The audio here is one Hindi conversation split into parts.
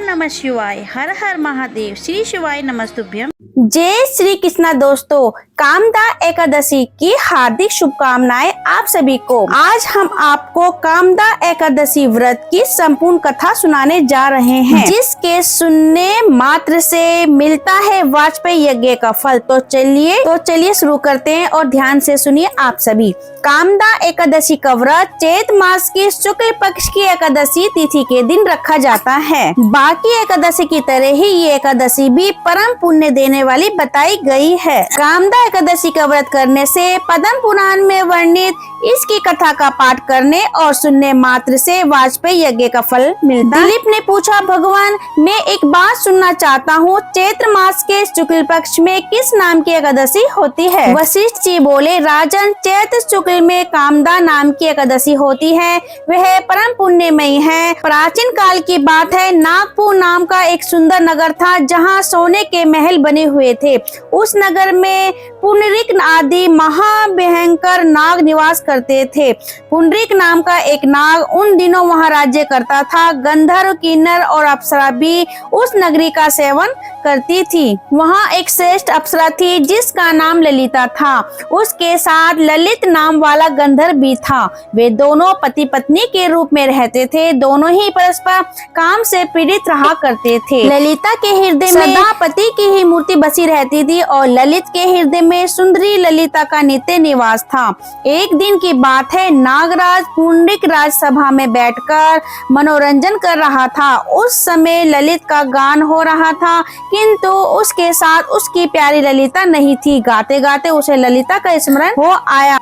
नमः शिवाय। हर हर महादेव। श्री शिवाय नमस्तुभ्यम। जय श्री कृष्णा। दोस्तों, कामदा एकादशी की हार्दिक शुभकामनाएं आप सभी को। आज हम आपको कामदा एकादशी व्रत की संपूर्ण कथा सुनाने जा रहे हैं, जिसके सुनने मात्र से मिलता है वाजपेयी यज्ञ का फल। तो चलिए शुरू करते हैं और ध्यान से सुनिए आप सभी। कामदा एकादशी का व्रत चैत मास की शुक्ल पक्ष की एकादशी तिथि के दिन रखा जाता है। बाकी एकादशी की तरह ही ये एकादशी भी परम पुण्य देने वाली बताई गई है। कामदा एकादशी का व्रत करने से पद्म पुराण में वर्णित इसकी कथा का पाठ करने और सुनने मात्र से वाजपेयी यज्ञ का फल मिलता है। दिलीप ने पूछा, भगवान मैं एक बात सुनना चाहता हूँ, चैत्र मास के शुक्ल पक्ष में किस नाम की एकादशी होती है? वशिष्ठ जी बोले, राजन चैत्र शुक्ल में कामदा नाम की एकादशी होती है। वह परम पुण्यमयी है। प्राचीन काल की बात है, नागपुर नाम का एक सुंदर नगर था जहाँ सोने के महल बने हुए थे। उस नगर में पुंडरीक आदि महाभयंकर नाग निवास करते थे। पुंडरीक नाम का एक नाग उन दिनों वहां राज्य करता था। गंधर्व, किन्नर और अप्सरा भी उस नगरी का सेवन करती थी। वहां एक श्रेष्ठ अप्सरा थी जिसका नाम ललिता था। उसके साथ ललित नाम वाला गंधर्व भी था। वे दोनों पति पत्नी के रूप में रहते थे। दोनों ही परस्पर काम से पीड़ित रहा करते थे। ललिता के हृदय में सदा पति की ही मूर्ति बसी रहती थी और ललित के हृदय में सुंदरी ललिता का नित्य निवास था। एक दिन की बात है, नागराज पुंडरीक राजसभा में बैठकर मनोरंजन कर रहा था। उस समय ललित का गान हो रहा था, किंतु उसके साथ उसकी प्यारी ललिता नहीं थी। गाते गाते उसे ललिता का स्मरण हो आया।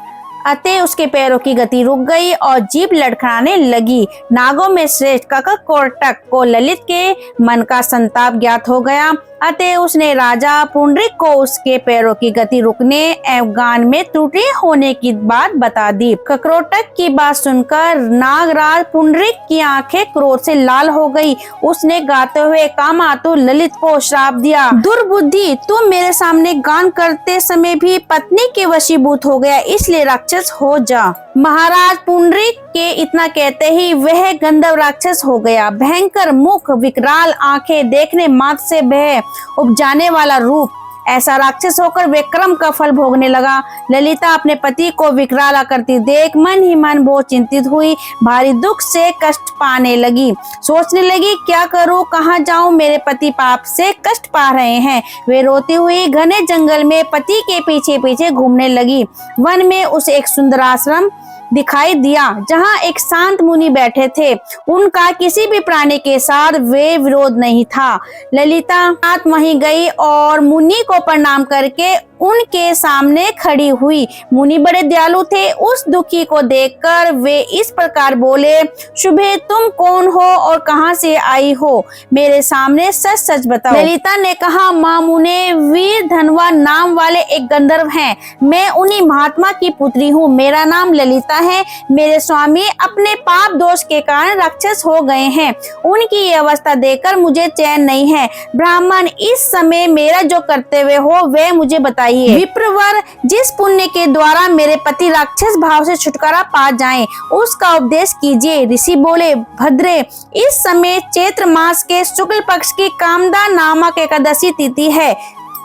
अतः उसके पैरों की गति रुक गई और जीभ लड़खड़ाने लगी। नागों में श्रेष्ठ कककोटक को ललित के मन का संताप ज्ञात हो गया। अतः उसने राजा पुंडरीक को उसके पैरों की गति रुकने एवं गान में त्रुटि होने की बात बता दी। ककरोटक की बात सुनकर नागराज पुंडरीक की आंखें क्रोध से लाल हो गई। उसने गाते हुए कामातुर ललित को श्राप दिया, दुर्बुद्धि, तुम मेरे सामने गान करते समय भी पत्नी के वशीभूत हो गया, इसलिए राक्षस हो जा। महाराज पुंडरीक के इतना कहते ही वह गंधर्व राक्षस हो गया। भयंकर मुख, विकराल आंखें, देखने मात्र से भय उपजाने वाला रूप, ऐसा राक्षस होकर वे कर्म का फल भोगने लगा। ललिता अपने पति को विकराल करती देख मन ही मन बहुत चिंतित हुई। भारी दुख से कष्ट पाने लगी। सोचने लगी, क्या करूं, कहां जाऊं, मेरे पति पाप से कष्ट पा रहे हैं। वे रोती हुई घने जंगल में पति के पीछे पीछे घूमने लगी। वन में उसे एक सुंदर आश्रम दिखाई दिया जहां एक शांत मुनि बैठे थे। उनका किसी भी प्राणी के साथ वे विरोध नहीं था। ललिता वहीं गई और मुनि को प्रणाम करके उनके सामने खड़ी हुई। मुनि बड़े दयालु थे। उस दुखी को देखकर वे इस प्रकार बोले, शुभे तुम कौन हो और कहां से आई हो, मेरे सामने सच सच बताओ। ललिता ने कहा, मां मुने, वीर धनवा नाम वाले एक गंधर्व हैं। मैं उन्हीं महात्मा की पुत्री हूँ। मेरा नाम ललिता है। मेरे स्वामी अपने पाप दोष के कारण राक्षस हो गए हैं। उनकी ये अवस्था देखकर मुझे चैन नहीं है। ब्राह्मण, इस समय मेरा जो कर्तव्य हो वह मुझे बताइए। विप्रवर, जिस पुण्य के द्वारा मेरे पति राक्षस भाव से छुटकारा पा जाएं, उसका उपदेश कीजिए। ऋषि बोले, भद्रे, इस समय चैत्र मास के शुक्ल पक्ष की कामदा नामक एकादशी तिथि है,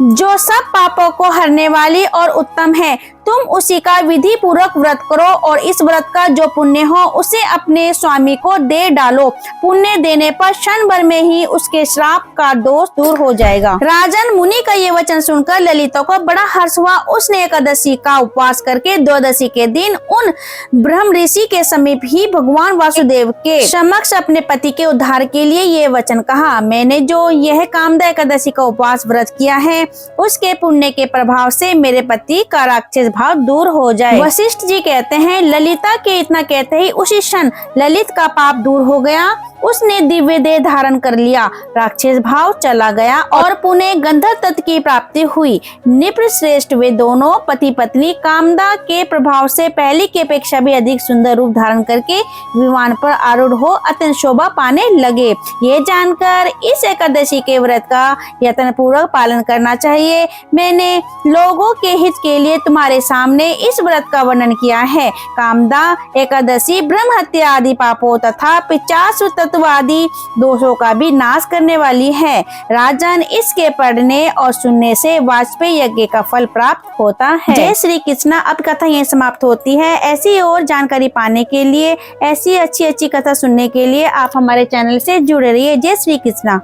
जो सब पापों को हरने वाली और उत्तम है। तुम उसी का विधि पूर्वक व्रत करो और इस व्रत का जो पुण्य हो उसे अपने स्वामी को दे डालो। पुण्य देने पर क्षण भर में ही उसके श्राप का दोष दूर हो जाएगा। राजन, मुनि का ये वचन सुनकर ललिता को बड़ा हर्ष हुआ। उसने एकादशी का उपवास करके द्वादशी के दिन उन ब्रह्म ऋषि के समीप ही भगवान वासुदेव के समक्ष अपने पति के उद्धार के लिए ये वचन कहा, मैंने जो यह कामदा एकादशी का उपवास व्रत किया है उसके पुण्य के प्रभाव से मेरे पति का राक्षस भाव दूर हो जाए। वशिष्ठ जी कहते हैं, ललिता के इतना कहते ही उसी क्षण ललित का पाप दूर हो गया। उसने दिव्य देह धारण कर लिया। राक्षस भाव चला गया और पुनः गंधर्व तत्व की प्राप्ति हुई। निप्र श्रेष्ठ वे दोनों पति पत्नी कामदा के प्रभाव से पहले की अपेक्षा भी अधिक सुंदर रूप धारण करके विमान पर आरूढ़ हो अत्यंत शोभा पाने लगे। ये जानकर इस एकादशी के व्रत का यत्न पूर्वक पालन करना चाहिए। मैंने लोगों के हित के लिए तुम्हारे सामने इस व्रत का वर्णन किया है। कामदा एकादशी ब्रह्म हत्या आदि पापों तथा 50 भूतवादी दोषों का भी नाश करने वाली है। राजन, इसके पढ़ने और सुनने से वाजपेयी यज्ञ का फल प्राप्त होता है। जय श्री कृष्णा। अब कथा यहीं समाप्त होती है। ऐसी और जानकारी पाने के लिए, ऐसी अच्छी अच्छी कथा सुनने के लिए आप हमारे चैनल से जुड़े रहिए। जय श्री कृष्णा।